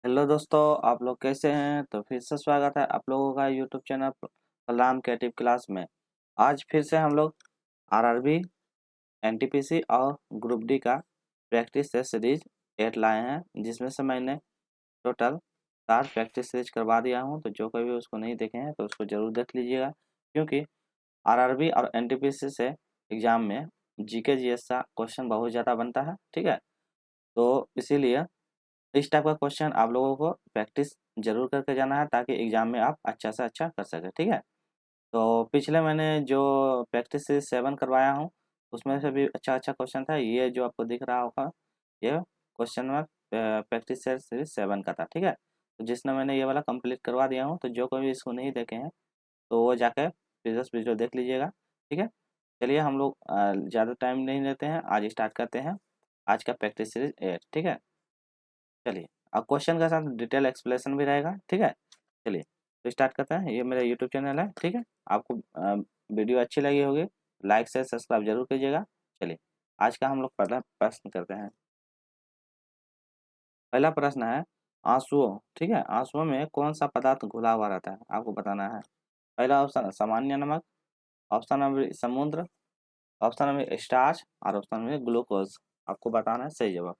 Hello दोस्तों, आप लोग कैसे हैं? तो फिर से स्वागत है आप लोगों का यूट्यूब चैनल कलाम क्रिएटिव क्लास में। आज फिर से हम लोग आरआरबी, एनटीपीसी और ग्रुप डी का प्रैक्टिस टेस्ट सीरीज 8 लाए हैं, जिसमें से मैंने टोटल 4 प्रैक्टिस सीरीज करवा दिया हूं। तो जो कभी उसको नहीं देखे हैं तो उसको जरूर देख लीजिएगा, क्योंकि आरआरबी और एनटीपीसी से एग्जाम में जीके जीएस का क्वेश्चन बहुत ज़्यादा बनता है। ठीक है, तो इसीलिए इस टाइप का क्वेश्चन आप लोगों को प्रैक्टिस जरूर करके जाना है, ताकि एग्जाम में आप अच्छा से अच्छा कर सके। ठीक है, तो पिछले मैंने जो प्रैक्टिस सीरीज 7 करवाया हूँ, उसमें से भी अच्छा अच्छा क्वेश्चन था। ये जो आपको दिख रहा होगा, ये क्वेश्चन में प्रैक्टिस सीरीज 7 का था। ठीक है, तो जिसने मैंने ये वाला कंप्लीट करवा दिया हूँ, तो जो कोई इसको नहीं देखे हैं तो वो जाकर प्रीवियस वीडियो देख लीजिएगा। ठीक है, चलिए हम लोग ज़्यादा टाइम नहीं लेते हैं, आज स्टार्ट करते हैं आज का प्रैक्टिस सीरीज 8। ठीक है, चलिए, अब क्वेश्चन के साथ डिटेल एक्सप्लेनेशन भी रहेगा। ठीक है, चलिए तो स्टार्ट करते हैं। ये मेरा यूट्यूब चैनल है। ठीक है, आपको वीडियो अच्छी लगी होगी, लाइक से सब्सक्राइब जरूर कीजिएगा। चलिए, आज का हम लोग पहला प्रश्न करते हैं। पहला प्रश्न है आंसुओं। ठीक है, आंसुओं में कौन सा पदार्थ घुला हुआ रहता है, आपको बताना है। पहला ऑप्शन है सामान्य नमक, ऑप्शन नंबर समुद्र, ऑप्शन नंबर स्टार्च और ऑप्शन नंबर ग्लूकोज। आपको बताना है सही जवाब।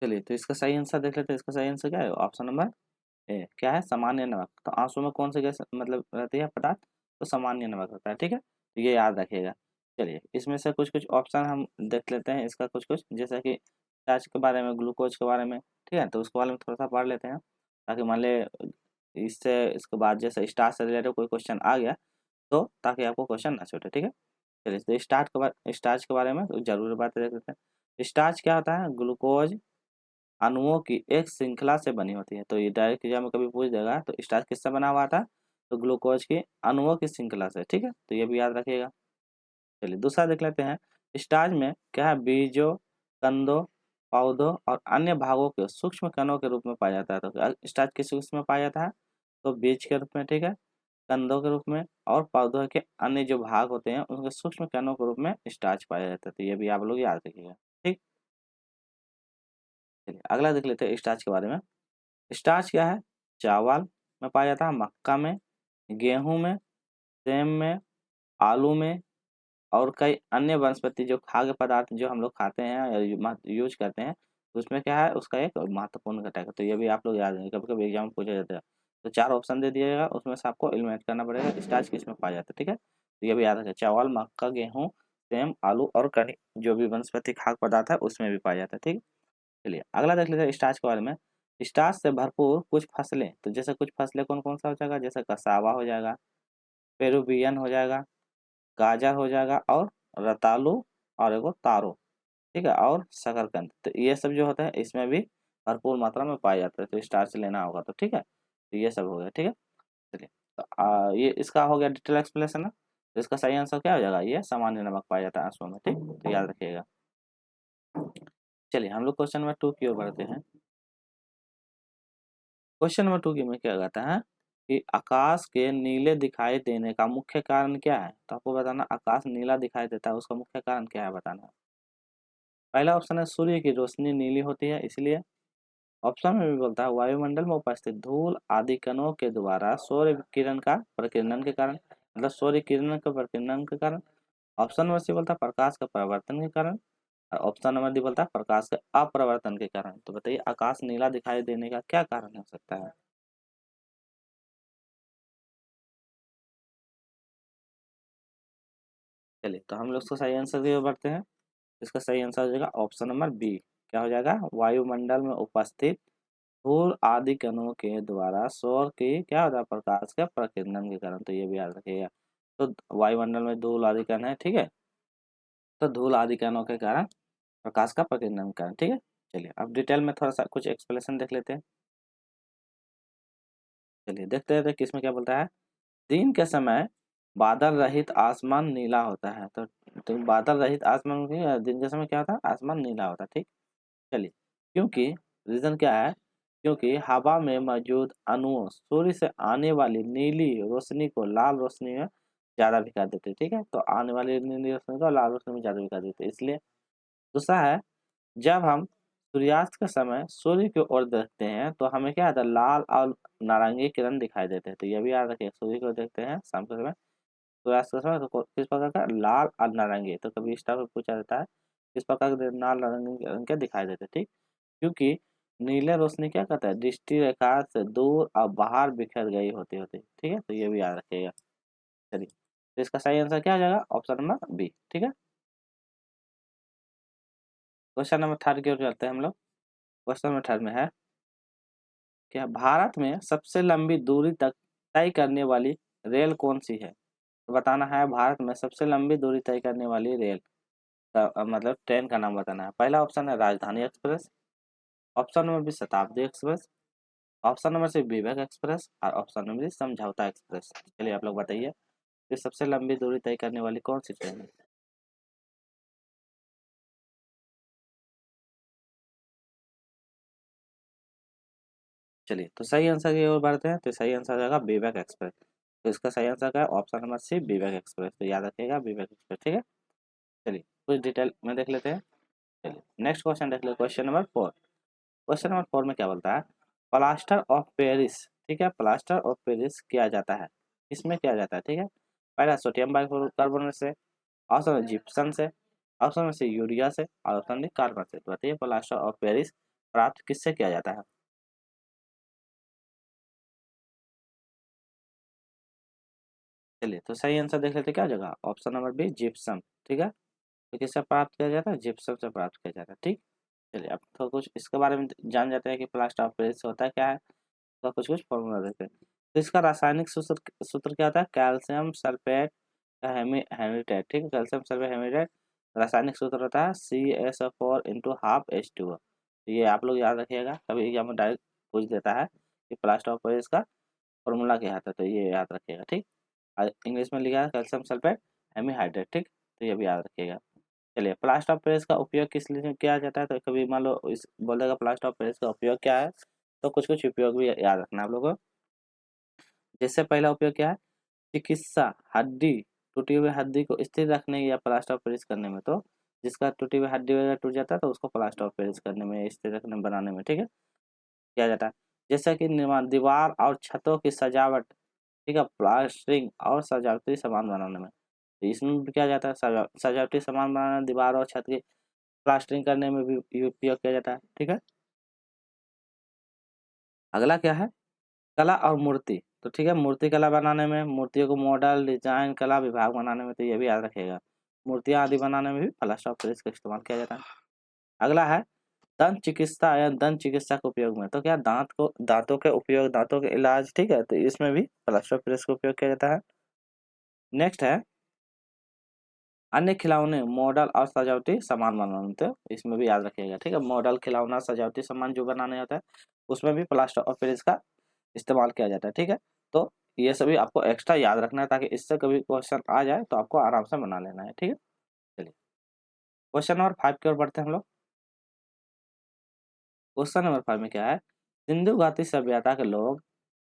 चलिए, तो इसका सही आंसर देख लेते हैं। इसका सही आंसर क्या है? ऑप्शन नंबर क्या है? सामान्य नमक। तो आंसू में कौन सी गैस मतलब रहती है पदार्थ? तो सामान्य नमक होता है। ठीक है, तो ये याद रखिएगा। चलिए, इसमें से कुछ कुछ ऑप्शन हम देख लेते हैं इसका कुछ कुछ, जैसे कि स्टार्च के बारे में, ग्लूकोज के बारे में। ठीक है, तो उसके बारे में थोड़ा सा पढ़ लेते हैं, ताकि मान ले इससे इसके बाद जैसे स्टार्च से रिलेटेड कोई क्वेश्चन आ गया, तो ताकि आपको क्वेश्चन ना छूटे। ठीक है, चलिए, तो स्टार्च के बारे में तो जरूर बात देख लेते हैं। स्टार्च क्या होता है? ग्लूकोज अणुओं की एक श्रृंखला से बनी होती है। तो ये डायरेक्ट एग्जाम में कभी पूछ देगा, तो स्टार्च किससे बना हुआ था? तो ग्लूकोज की अणुओं की श्रृंखला से। ठीक है, तो ये भी याद रखिएगा। चलिए, दूसरा देख लेते हैं। स्टार्च में क्या है? बीजों, कंदों, पौधों और अन्य भागों के सूक्ष्म कणों के रूप में पाया जाता है। तो स्टार्च किस रूप में पाया जाता है? तो बीज के रूप में, ठीक है, कंदों के रूप में, और पौधों के अन्य जो भाग होते हैं उनके सूक्ष्म कणों के रूप में स्टार्च पाया जाता है। तो ये भी आप लोग याद रखिएगा। ठीक, चलिए अगला देख लेते हैं स्टार्च के बारे में। स्टार्च क्या है? चावल में पाया जाता है, मक्का में, गेहूं में, सेम में, आलू में, और कई अन्य वनस्पति जो खाद्य पदार्थ जो हम लोग खाते हैं या यूज करते हैं, उसमें क्या है? उसका एक महत्वपूर्ण घटक है। तो ये भी आप लोग याद रखें, कभी कभी एग्जाम में पूछा जाता है। तो 4 ऑप्शन दे दिया जाएगा, उसमें से आपको एलिमिनेट करना पड़ेगा स्टार्च किस में पाया जाता है। ठीक है, तो ये भी याद रखें, चावल, मक्का, गेहूँ, सेम, आलू और कई जो भी वनस्पति खाद्य पदार्थ है उसमें भी पाया जाता है। ठीक, चलिए अगला देख लेते हैं स्टार्च के बारे में। स्टार्च से भरपूर कुछ फसलें, तो जैसे कुछ फसलें कौन कौन सा हो जाएगा? जैसे कसावा हो जाएगा, पेरुवियन हो जाएगा, गाजर हो जाएगा, और रतालू, और एगो तारो। ठीक है, और शकरकंद। तो ये सब जो होता है इसमें भी भरपूर मात्रा में पाया जाता है, तो स्टार्च लेना होगा। तो ठीक है, तो ये सब हो गया। ठीक है, चलिए, तो ये इसका हो गया डिटेल एक्सप्लेनेशन है। तो इसका सही आंसर क्या हो जाएगा? ये सामान्य नमक पाया जाता है आंसुओं में। ठीक, तो याद रखिएगा। चलिए, हम लोग क्वेश्चन नंबर 2 की ओर बढ़ते हैं। क्वेश्चन नंबर 2 की में क्या कहता है कि आकाश के नीले दिखाई देने का मुख्य कारण क्या है? तो आपको बताना, आकाश नीला दिखाई देता है उसका मुख्य कारण क्या है, बताना। पहला ऑप्शन है सूर्य की रोशनी नीली होती है इसलिए। ऑप्शन में भी बोलता है वायुमंडल में उपस्थित धूल आदि कणों के द्वारा सौर किरण का प्रकीर्णन के कारण, मतलब सौर्य किरण के प्रकीर्णन के कारण। ऑप्शन नंबर सी बोलता है प्रकाश का परावर्तन के कारण, और ऑप्शन नंबर डी बोलता है प्रकाश के अपरावर्तन के कारण। तो बताइए, आकाश नीला दिखाई देने का क्या कारण हो सकता है? चलिए, तो हम लोग इसका सही आंसर की ओर बढ़ते हैं। इसका सही आंसर हो जाएगा ऑप्शन नंबर बी। क्या हो जाएगा? वायुमंडल में उपस्थित धूल आदि कणों के द्वारा सौर की क्या होता है? प्रकाश के प्रकीर्णन के कारण। तो ये भी याद रखिएगा। तो वायुमंडल में धूल आदि कण है, ठीक है, तो धूल आदि कणों के कारण प्रकाश का प्रकीर्णन के कारण। ठीक है, चलिए अब डिटेल में थोड़ा सा कुछ एक्सप्लेनेशन देख लेते हैं। चलिए देखते हैं किसमें क्या बोलता है। दिन के समय बादल रहित आसमान नीला होता है। तो बादल रहित आसमान दिन के समय क्या होता है? आसमान नीला होता है। ठीक, चलिए, क्योंकि रीजन क्या है? क्योंकि हवा में मौजूद अणुओं सूर्य से आने वाली नीली रोशनी को लाल रोशनी में ज़्यादा भी कर देते, ठीक है। तो आने वाली नीली रोशनी को लाल रोशनी में ज़्यादा भी कर देते, इसलिए। दूसरा है, जब हम सूर्यास्त के समय सूर्य की ओर देखते हैं तो हमें क्या आता है, लाल और नारंगी किरण दिखाई देते हैं। तो ये भी याद रखिए, सूर्य की ओर देखते हैं शाम के समय, सूर्यास्त के समय, तो किस प्रकार का, लाल और नारंगी। तो कभी इस टाइप में पूछा जाता है, किस प्रकार के लाल नारंगी रंग के दिखाई देते हैं, ठीक। क्योंकि नीले रोशनी क्या करता है, दृष्टि रेखा से दूर और बाहर बिखर गई होती होती, ठीक है। तो ये भी याद रखिएगा। चलिए, तो इसका सही आंसर क्या हो जाएगा, ऑप्शन नंबर बी, ठीक है। क्वेश्चन नंबर थर्ड की ओर चलते हैं हम लोग। क्वेश्चन नंबर थर्ड में है, क्या भारत में सबसे लंबी दूरी तक तय करने वाली रेल कौन सी है। तो बताना है, भारत में सबसे लंबी दूरी तय करने वाली रेल का मतलब ट्रेन का नाम बताना है। पहला ऑप्शन है राजधानी एक्सप्रेस, ऑप्शन नंबर बी शताब्दी एक्सप्रेस, ऑप्शन नंबर सी विवेक एक्सप्रेस, और ऑप्शन नंबर डी समझौता एक्सप्रेस। चलिए आप लोग बताइए, ये सबसे लंबी दूरी तय करने वाली कौन सी ट्रेन है। चलिए, तो सही आंसर की ओर बढ़ते हैं। तो सही आंसर रहेगा विवेक एक्सप्रेस। तो इसका सही आंसर क्या है, ऑप्शन नंबर सी विवेक एक्सप्रेस। तो याद रखिएगा विवेक एक्सप्रेस, ठीक है। चलिए, कुछ डिटेल में देख लेते हैं। चलिए, नेक्स्ट क्वेश्चन देख लेते, क्वेश्चन नंबर 4। क्वेश्चन नंबर 4 में क्या बोलता है, प्लास्टर ऑफ पेरिस, ठीक है, प्लास्टर ऑफ पेरिस किया जाता है, इसमें किया जाता है, ठीक है। पहला सोडियम बाइकार्बोनेट से, ऑप्शन जिप्सम से, ऑप्शन से यूरिया से, और ऑप्शन कार्बन से। तो बताइए प्लास्टर ऑफ पेरिस प्राप्त किससे किया जाता है। चलिए, तो सही आंसर देख लेते हैं, क्या हो जाएगा, ऑप्शन नंबर बी जिप्सम, ठीक है। तो किससे प्राप्त किया जाता है, जिप्सम से प्राप्त किया जाता है, ठीक। चलिए, अब तो कुछ इसके बारे में जान जाते हैं कि प्लास्टर ऑफ पेरिस होता है क्या है। तो कुछ कुछ फॉर्मूला देखते हैं। तो इसका रासायनिक सूत्र सूत्र क्या होता है, कैल्शियम सल्फेट हेमिटेट, ठीक है, कैल्शियम सल्फेट हेमिटेट। रासायनिक सूत्र होता है CaSO4 इंटू हाफ H2O। तो ये आप लोग याद रखिएगा, कभी एग्जाम में डायरेक्ट पूछ देता है कि प्लास्टर ऑफ पेरिस का फॉर्मूला क्या आता है, तो ये याद रखिएगा, ठीक। इंग्लिश में लिखा है कैल्शियम सल्फेट हेमीहाइड्रेट, ठीक। तो ये भी याद रखिएगा। चलिए, प्लास्टर ऑफ पेरिस का उपयोग किस लिए किया जाता है। तो कभी मान लो इस बोल देगा प्लास्टर ऑफ पेरिस का उपयोग क्या है, तो कुछ कुछ उपयोग भी याद रखना आप लोगों को। जैसे पहला उपयोग क्या है, चिकित्सा, हड्डी, टूटी हुई हड्डी को स्थिर रखने या प्लास्टर ऑफ पेरिस करने में। तो जिसका टूटी हुई हड्डी वगैरह टूट जाता है तो उसको प्लास्टर ऑफ पेरिस करने में, स्थिर रखने बनाने में, ठीक है, किया जाता है। जैसे कि निर्माण, दीवार और छतों की सजावट, ठीक है, प्लास्टरिंग और सजावटी सामान बनाने में। तो इसमें भी किया जाता है, सजावटी सामान बनाने, दीवार और छत की प्लास्टरिंग करने में भी उपयोग किया जाता है, ठीक है। अगला क्या है, कला और मूर्ति। तो ठीक है, मूर्ति कला बनाने में, मूर्तियों को मॉडल डिजाइन कला विभाग बनाने में, तो ये भी याद रखिएगा। मूर्तियां आदि बनाने में भी प्लास्टर ऑफ पेरिस का इस्तेमाल किया जाता है। अगला है दंत चिकित्सा या दंत चिकित्सा के उपयोग में। तो क्या, दांतों के उपयोग, दांतों के इलाज, ठीक है, तो इसमें भी प्लास्टर ऑफ पेरिस का उपयोग किया जाता है। नेक्स्ट है अन्य खिलौने, मॉडल और सजावटी सामान बनाने, तो इसमें भी याद रखिएगा, ठीक है। मॉडल, खिलौना, सजावटी सामान जो बनाने होता है उसमें भी प्लास्टर ऑफ पेरिस का इस्तेमाल किया जाता है, ठीक है। तो ये सभी आपको एक्स्ट्रा याद रखना है ताकि इससे कभी क्वेश्चन आ जाए तो आपको आराम से बना लेना है, ठीक है। चलिए, क्वेश्चन नंबर 5 की ओर बढ़ते हैं हम लोग। क्वेश्चन नंबर 5 में क्या है, सिंधु घाटी सभ्यता के लोग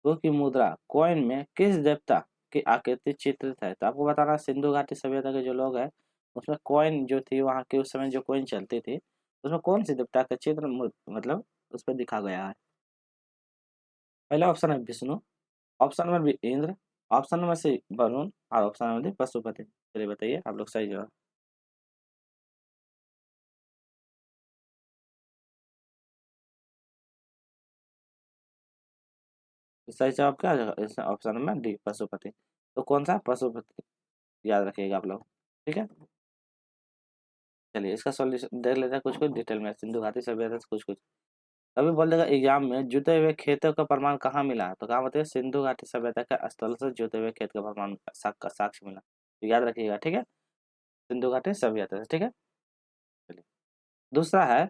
की मुद्रा कॉइन में किस देवता की आकृति चित्रित है। तो आपको बताना है, सिंधु घाटी सभ्यता के जो लोग हैं उसमें कॉइन जो थी, वहाँ के उस समय जो कॉइन चलती थी उसमें कौन सी देवता का चित्र मतलब उस पर दिखा गया है। पहला ऑप्शन है Vishnu, option number B Indra, option number C Varun, और ऑप्शन नंबर डी पशुपति। चलिए बताइए आप लोग सही जवाब। तो सही जवाब क्या होगा, इसमें ऑप्शन नंबर डी पशुपति। तो कौन सा, पशुपति, याद रखिएगा आप लोग, ठीक है। चलिए, इसका सॉल्यूशन देख लेते हैं कुछ कुछ डिटेल में, सिंधु घाटी सभ्यता से कुछ कुछ। कभी बोल देगा एग्जाम में, जुते हुए खेतों का प्रमाण कहाँ मिला, तो कहाँ बताइए, सिंधु घाटी सभ्यता के स्थल से जुते हुए खेत का प्रमाण, साक्ष्य मिला। तो याद रखिएगा, ठीक है, सिंधु घाटी सभ्यता से, ठीक है। चलिए, दूसरा है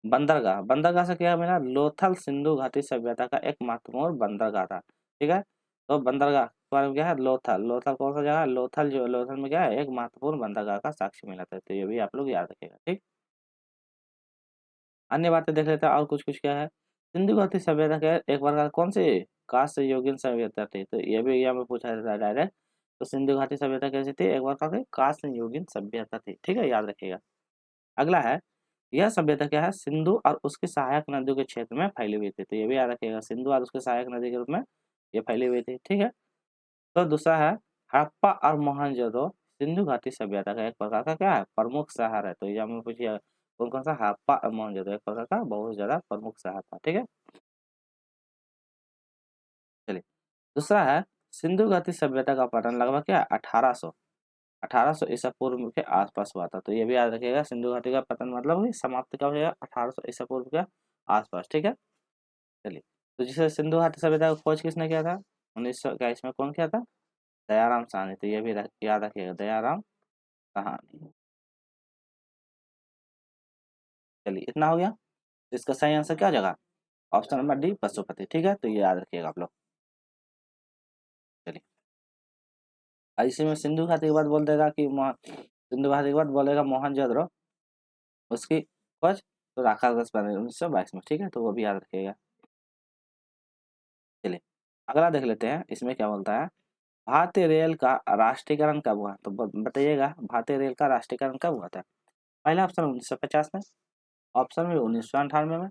बंदरगाह। बंदरगाह से क्या मिला, लोथल सिंधु घाटी सभ्यता का एक महत्वपूर्ण बंदरगाह था, ठीक है। तो बंदरगाह के बारे में क्या है, लोथल, लोथल कौन सा जगह है, लोथल, जो लोथल में क्या है, एक महत्वपूर्ण बंदरगाह का साक्ष्य मिला था। तो ये भी आप लोग याद रखिएगा, ठीक। अन्य बातें देख लेते हैं और कुछ कुछ क्या है, सिंधु घाटी सभ्यता के एक प्रकार कौन सी कांस्य युगीन सभ्यता थी। तो ये भी यहाँ पे पूछा जाता है डायरेक्ट, तो सिंधु घाटी सभ्यता कैसी थी, एक बार का कांस्य युगीन सभ्यता थी, ठीक है, याद रखिएगा। अगला है, यह सभ्यता क्या है, सिंधु और उसकी सहायक नदियों के क्षेत्र में फैली हुई थी, तो ये भी याद रखिएगा, सिंधु और उसके सहायक नदी के रूप में ये फैली हुई थी, ठीक है। तो दूसरा है, हड़प्पा और मोहनजोदड़ो सिंधु घाटी सभ्यता का एक प्रकार का क्या है, प्रमुख शहर है। तो ये हमें पूछिए कौन कौन सा, हड़प्पा और मोहनजोदड़ो एक प्रकार का बहुत ज्यादा प्रमुख शहर था, ठीक है। चलिए, दूसरा है, सिंधु घाटी सभ्यता का पतन लगभग क्या, 1800 ईसा पूर्व के आसपास हुआ था। तो ये भी याद रखिएगा, सिंधु घाटी का पतन मतलब कि समाप्ति कब हुआ, 1800 ईसा पूर्व के आसपास, ठीक है। चलिए, तो जिसे सिंधु घाटी सभ्यता का खोज किसने किया था, 1921 में, कौन किया था, दयाराम साहनी। तो ये भी याद रखिएगा, दयाराम साहनी। चलिए, इतना हो गया। तो इसका सही आंसर क्या हो जाएगा, ऑप्शन नंबर डी, पशुपति, ठीक है। तो ये याद रखिएगा आप लोग। चलिए, इसी में सिंधु घाटी के बाद बोल देगा कि सिंधु घाटी के बाद बोलेगा मोहनजोदड़ो, उसकी खोज तो राखा अगस्त 1922 में, ठीक है। तो वो भी याद रखिएगा। चलिए, अगला देख लेते हैं, इसमें क्या बोलता है, भारतीय रेल का राष्ट्रीयकरण कब हुआ, तो बताइएगा भारतीय रेल का राष्ट्रीयकरण कब हुआ था। पहला ऑप्शन 1950 में, ऑप्शन में 1998 में,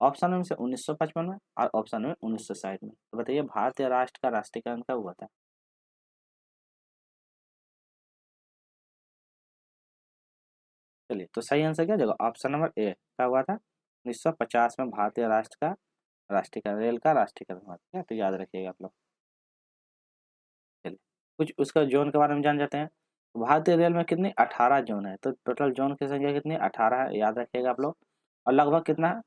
ऑप्शन में से 1955 में, और ऑप्शन में 1960 में। तो बताइए भारतीय राष्ट्र का राष्ट्रीयकरण कब हुआ था। चलिए, तो सही आंसर क्या जगह, ऑप्शन नंबर ए क्या हुआ था, 1950 में भारतीय राष्ट्र का राष्ट्रीयकरण, रेल का राष्ट्रीयकरण हुआ था, तो याद रखिएगा आप लोग। चलिए, कुछ उसका जोन के बारे में जान जाते हैं। भारतीय रेल में कितनी, 18 जोन है। तो टोटल जोन की संख्या कितनी, 18 है, याद रखिएगा आप लोग। और लगभग कितना है,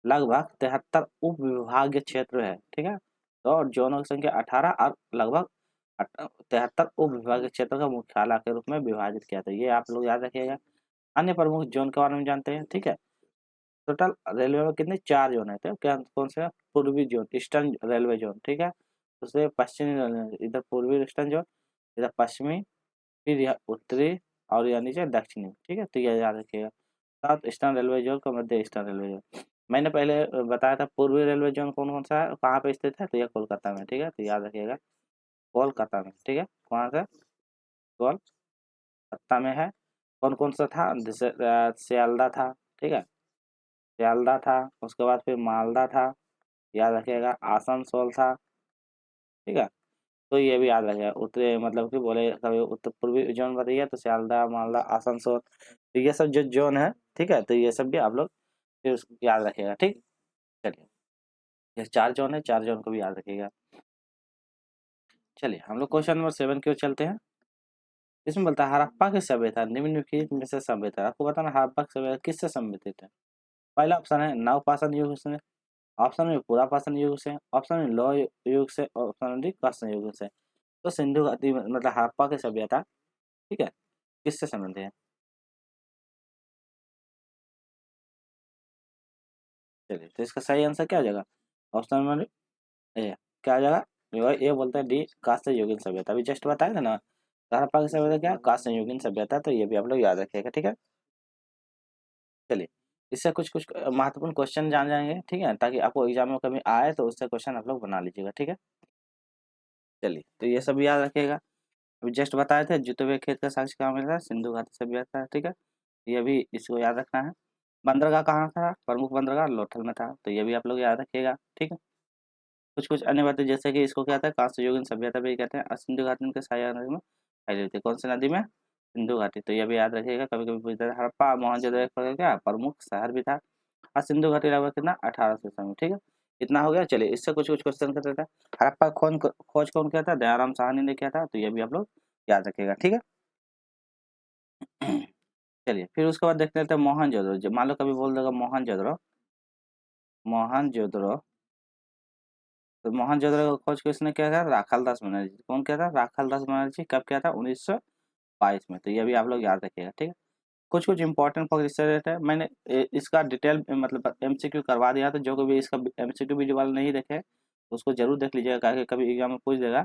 लगभग 73 उप विभागीय क्षेत्र है, ठीक है। तो जोनों की संख्या 18 और लगभग 73 उप विभागीय क्षेत्रों का मुख्यालय के रूप में विभाजित किया था, ये आप लोग याद रखिएगा। अन्य प्रमुख जोन के बारे में जानते हैं, ठीक है। टोटल रेलवे में कितने, 4 जोन है। तो क्या कौन से, पूर्वी जोन, ईस्टर्न रेलवे जोन, ठीक है। दूसरे पश्चिमी इधर पूर्वी ईस्टर्न जोन, इधर पश्चिमी, फिर यह उत्तरी, और यह नीचे दक्षिणी, ठीक है। तो यह याद रखिएगा, साउथ ईस्टर्न रेलवे जोन का, मध्य ईस्टर्न रेलवे जोन। मैंने पहले बताया था पूर्वी रेलवे जोन कौन कौन सा है, कहाँ पे स्थित है, तो यह कोलकाता में, ठीक है। तो याद रखिएगा, कोलकाता में, ठीक है। कहाँ से, कोलकाता में है। कौन कौन सा था, जैसे सियालदा था, ठीक है, सियालदा था, उसके बाद फिर मालदा था, याद रखिएगा, आसनसोल था, ठीक है। तो ये भी याद रखिएगा, उत्तरी मतलब कि बोले कभी उत्तर पूर्वी जोन बताइए तो सियालदा, मालदा, आसनसोल, तो ये सब जो जोन है, ठीक है। तो ये सब भी आप लोग फिर याद रखिएगा, ठीक। चलिए, ये 4 जोन है, 4 जोन को भी याद रखिएगा। चलिए, हम लोग क्वेश्चन नंबर 7 की ओर चलते हैं। इसमें बोलता है, हड़प्पा की सभ्यता निम्नलिखित में से सभ्यता, आपको बताना हड़प्पा की सभ्यता किससे संबंधित है। पहला ऑप्शन है नवपाषाण युग से, ऑप्शन में पुरापाषाण युग से, ऑप्शन में लौह युग से, और ऑप्शन डी कांस्य युग से। तो सिंधु घाटी मतलब हड़प्पा की सभ्यता, ठीक है, किससे संबंधित है। चलिए, तो इसका सही आंसर क्या हो जाएगा, ऑप्शन नंबर ए क्या हो जाएगा, ये बोलते हैं डी कांस्य युगीन सभ्यता, अभी जस्ट बताया था ना, तो हड़प्पा की सभ्यता क्या, कांस्य युगीन सभ्यता। तो ये भी आप लोग याद रखिएगा, ठीक है। चलिए, इससे कुछ कुछ महत्वपूर्ण क्वेश्चन जान जाएंगे, ठीक है, ताकि आपको एग्जाम में कभी आए तो उससे क्वेश्चन आप लोग बना लीजिएगा, ठीक है। चलिए, तो ये सब याद रखिएगा। अभी जस्ट बताए थे, जुते हुए खेत का साक्ष्य कहाँ मिलता है, सिंधु घाटी सभ्यता, ठीक है। ये भी इसको याद रखना है। बंदरगाह कहाँ था, प्रमुख बंदरगाह लोथल में था, तो ये भी आप लोग याद रखिएगा, ठीक है। कुछ कुछ अन्य बातें, जैसे कि इसको क्या था, कांस्य युगीन सभ्यता भी कहते हैं, और सिंधु घाटी के सहायक नदी में फैली हुई थी, कौन सी नदी में, सिंधु घाटी। तो ये भी याद रखिएगा, कभी कभी पूछता है। हड़प्पा मोहनजोदड़ो एक प्रकार क्या प्रमुख शहर भी था, और सिंधु घाटी लगभग कितना, 1800 ईस्वी में, ठीक है। इतना हो गया। चलिए, इससे कुछ कुछ क्वेश्चन करते थे। हड़प्पा खोज कौन किया था, दयाराम साहनी ने किया था, तो ये भी आप लोग याद रखिएगा, ठीक है। चलिए, फिर उसके बाद देख लेते हैं मोहनजोदड़ो। मान लो कभी बोल देगा मोहनजोदड़ो, मोहनजोदड़ो, तो मोहनजोदड़ो का खोज किसने किया था, राखालदास बनर्जी। कौन किया था, राखालदास बनर्जी। कब किया था, 1922 में। तो ये भी आप लोग याद रखिएगा, ठीक है। कुछ कुछ इंपॉर्टेंट फॉर इससे है, मैंने इसका डिटेल मतलब एमसीक्यू करवा दिया, तो जो कभी इसका एमसीक्यू वीडियो वाला नहीं देखे तो उसको जरूर देख लीजिएगा, ताकि कभी एग्जाम में पूछ देगा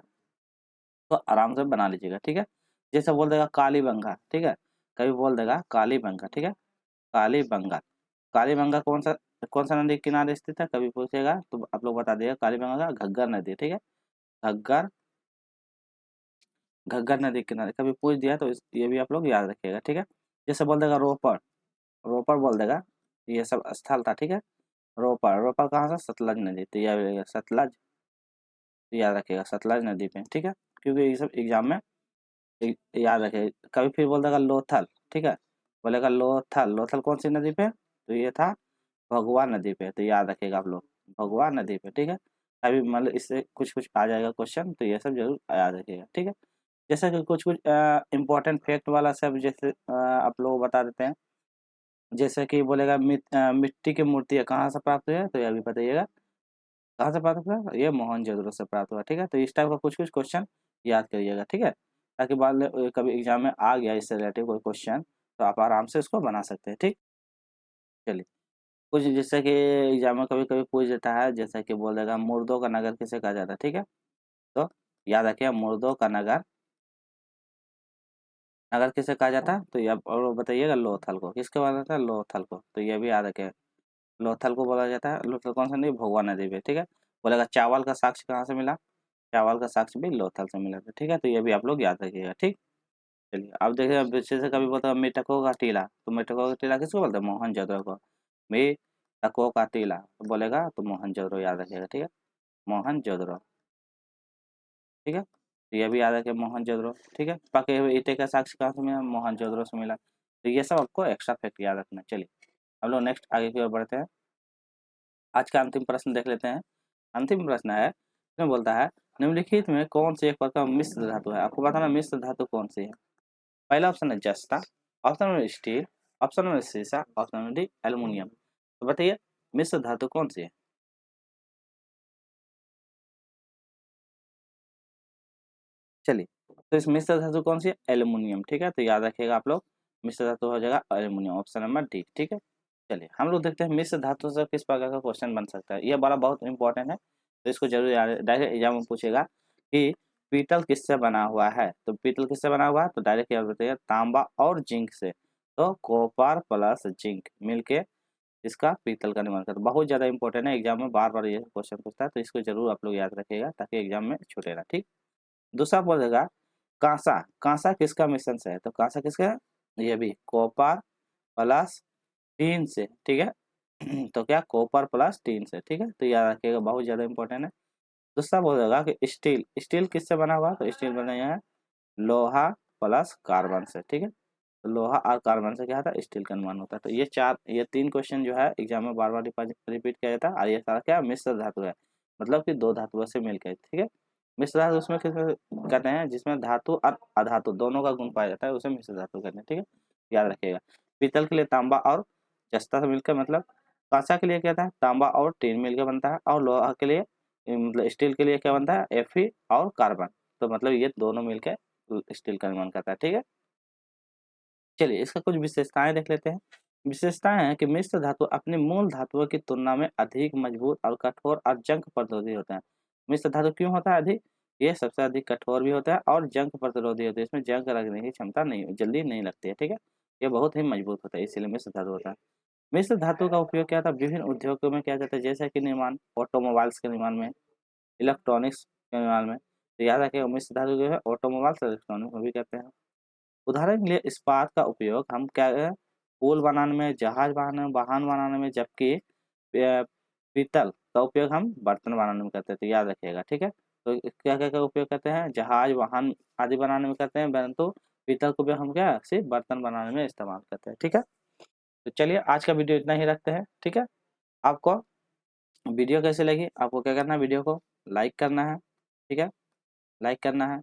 तो आराम से बना लीजिएगा, ठीक है। जैसे बोल देगा कालीबंगा, ठीक है, कभी बोल देगा कालीबंगा, ठीक है, कालीबंगा। कालीबंगा कौन सा नदी के किनारे स्थित है, कभी पूछेगा तो आप लोग बता दिएगा, कालीबंगा का घग्गर नदी, ठीक है, घग्गर घग्गर नदी के किनारे, कभी पूछ दिया तो ये भी आप लोग याद रखिएगा, ठीक है। जैसे बोल देगा रोपड़, रोपड़ बोल देगा, ये सब स्थल था, ठीक है। रोपड़, रोपड़ कहाँ से? सतलज नदी, तो यह सतलज, तो याद रखिएगा सतलज नदी पे, ठीक है। क्योंकि ये सब एग्जाम में याद रखिएगा। कभी फिर बोल देगा लोथल, ठीक है, बोलेगा लोथल, लोथल कौन सी नदी पे? तो ये था भगवा नदी पे, तो याद रखिएगा आप लोग, भगवा नदी पे, ठीक है। अभी मतलब इससे कुछ कुछ आ जाएगा क्वेश्चन, तो ये सब जरूर याद रखिएगा, ठीक है। जैसे कि कुछ कुछ इम्पोर्टेंट फैक्ट वाला सब, जैसे आप लोग बता देते हैं। जैसे कि बोलेगा मिट्टी की मूर्तियाँ कहाँ से प्राप्त हुई है, तो ये भी बताइएगा कहाँ से प्राप्त हुआ? ये मोहनजोदड़ो से प्राप्त हुआ, ठीक है। तो इस टाइप का कुछ कुछ क्वेश्चन याद करिएगा, ठीक है, ताकि बाद में कभी एग्जाम में आ गया इससे रिलेटेड कोई क्वेश्चन, तो आप आराम से इसको बना सकते हैं, ठीक। चलिए, कुछ जैसे कि एग्जाम में कभी कभी पूछ देता है, जैसे कि बोल देगा मुर्दों का नगर किसे कहा जाता है, ठीक है। तो याद रखिए मुर्दों का नगर, नगर किसे कहा जाता है? तो ये और बताइएगा लोथल को, किसके बोला जाता है? लोथल को, तो ये भी याद रखें, लोथल को बोला जाता है। लोथल कौन सा नदी? भगवा नदी पे, ठीक है। बोलेगा चावल का साक्ष्य कहाँ से मिला? चावल का साक्ष्य भी लोथल से मिला था, ठीक है। तो ये भी आप लोग याद रखिएगा, ठीक। चलिए, अब देखिए, अब जैसे कभी बोलता है मृतकों का टीला, तो मृतकों का टीला किसको बोलते हैं? मोहनजोदड़ो को। मृतकों का टीला तो बोलेगा तो मोहनजोदड़ो याद रखिएगा, ठीक है, मोहनजोदड़ो, ठीक है। तो ये भी याद रखिए मोहनजोदड़ो, ठीक है। पके हुए ईंटे का साक्ष्य कहाँ से मिला? मोहनजोदड़ो से मिला। तो ये सब आपको एक्स्ट्रा फैक्ट याद रखना। चलिए, हम लोग नेक्स्ट आगे की ओर बढ़ते हैं। आज का अंतिम प्रश्न देख लेते हैं। अंतिम प्रश्न है, इसमें बोलता है निम्नलिखित में कौन सी एक प्रकार का मिश्र धातु है? आपको बताना मिश्र धातु कौन सी है। पहला ऑप्शन है जस्ता, option number steel, option number सीसा, ऑप्शन नंबर डी एल्युमिनियम। तो बताइए मिश्र धातु कौन सी है? चलिए, तो इस मिश्र धातु कौन सी है? एल्युमिनियम, ठीक है। तो याद रखिएगा आप लोग, मिश्र धातु हो जाएगा एल्युमिनियम, ऑप्शन नंबर डी, ठीक है। चलिए, हम लोग देखते हैं मिश्र धातु से किस प्रकार का क्वेश्चन बन सकता है। यह बड़ा बहुत इंपॉर्टेंट है, तो इसको जरूर याद, डायरेक्ट एग्जाम में पूछेगा कि पीतल किससे बना हुआ है। तो पीतल किससे बना हुआ है? तो डायरेक्ट याद बताइए तांबा और जिंक से। तो कॉपर प्लस जिंक मिलके इसका पीतल का निर्माण करता है। बहुत ज़्यादा इंपॉर्टेंट है, एग्जाम में बार बार ये क्वेश्चन पूछता है, तो इसको जरूर आप लोग याद रखिएगा ताकि एग्जाम में छूटे ना, ठीक। दूसरा बोलेगा कांसा, कांसा किसका मिश्रण से है? तो कांसा किसका है? ये भी कॉपर प्लस टीन से, ठीक है। तो क्या कॉपर प्लस टीन से, ठीक है। तो याद रखिएगा, बहुत ज़्यादा इंपॉर्टेंट है। दूसरा बोलेगा कि स्टील, स्टील किससे बना हुआ? तो स्टील बना है लोहा प्लस कार्बन से, ठीक है। तो लोहा और कार्बन से क्या होता है? स्टील का निर्माण होता है। तो ये चार, ये तीन क्वेश्चन जो है एग्जाम में बार बार रिपीट किया जाता है, और ये सारा क्या मिश्र धातु है, मतलब कि दो धातुओं से मिलकर, ठीक है। मिश्र धातु उसमें किस कहते हैं जिसमें धातु और अधातु दोनों का गुण पाया जाता है, उसे मिश्र धातु कहते हैं, ठीक है। याद रखिएगा। पीतल के लिए तांबा और जस्ता से मिलकर, मतलब कांसा के लिए क्या था? तांबा और टीन मिलकर बनता है, और लोहा के लिए मतलब स्टील के लिए क्या बनता है? Fe और कार्बन। तो मतलब ये दोनों मिलकर स्टील का निर्माण करता है, ठीक है। चलिए, इसका कुछ विशेषताएं देख लेते हैं। विशेषताएं हैं कि मिश्र धातु अपनी मूल धातुओं की तुलना में अधिक मजबूत और कठोर और जंग प्रतिरोधी होता है। मिश्र धातु क्यों होता है अधिक? ये सबसे अधिक कठोर भी होता है और जंग प्रतिरोधी होता है। इसमें जंग लगने की क्षमता नहीं, जल्दी नहीं लगती है, ठीक है। ये बहुत ही मजबूत होता है, इसीलिए मिश्र धातु होता है। मिश्र धातु का उपयोग क्या था? विभिन्न उद्योगों में किया जाता है, जैसे कि निर्माण, ऑटोमोबाइल्स के निर्माण में, इलेक्ट्रॉनिक्स के निर्माण में। तो याद रखिएगा मिश्र धातु जो है ऑटोमोबाइल्स और इलेक्ट्रॉनिक्स में भी करते हैं। उदाहरण के लिए इस्पात का उपयोग हम क्या है? पुल बनाने में, जहाज बनाने में, वाहन बनाने में, जबकि पीतल का उपयोग हम बर्तन बनाने में करते हैं। तो याद रखिएगा, ठीक है। तो क्या क्या का उपयोग करते हैं? जहाज, वाहन आदि बनाने में करते हैं, परंतु पीतल को भी हम क्या सिर्फ बर्तन बनाने में इस्तेमाल करते हैं, ठीक है। तो चलिए, आज का वीडियो इतना ही रखते हैं, ठीक है। आपको वीडियो कैसे लगी? आपको क्या करना है? वीडियो को लाइक करना है, ठीक है, लाइक करना है,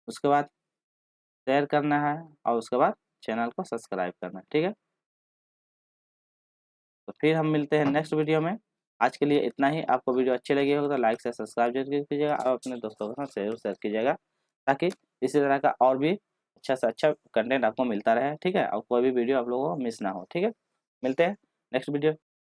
उसके बाद शेयर करना है, और उसके बाद चैनल को सब्सक्राइब करना है, ठीक है। तो फिर हम मिलते हैं नेक्स्ट वीडियो में। आज के लिए इतना ही। आपको वीडियो अच्छी लगी होगी तो लाइक से सब्सक्राइब जरूर कीजिएगा, और अपने दोस्तों के साथ शेयर कीजिएगा, ताकि इसी तरह का और भी अच्छा से अच्छा कंटेंट आपको मिलता रहे, ठीक है, और कोई भी वीडियो आप लोगों को मिस ना हो, ठीक है। मिलते हैं नेक्स्ट वीडियो।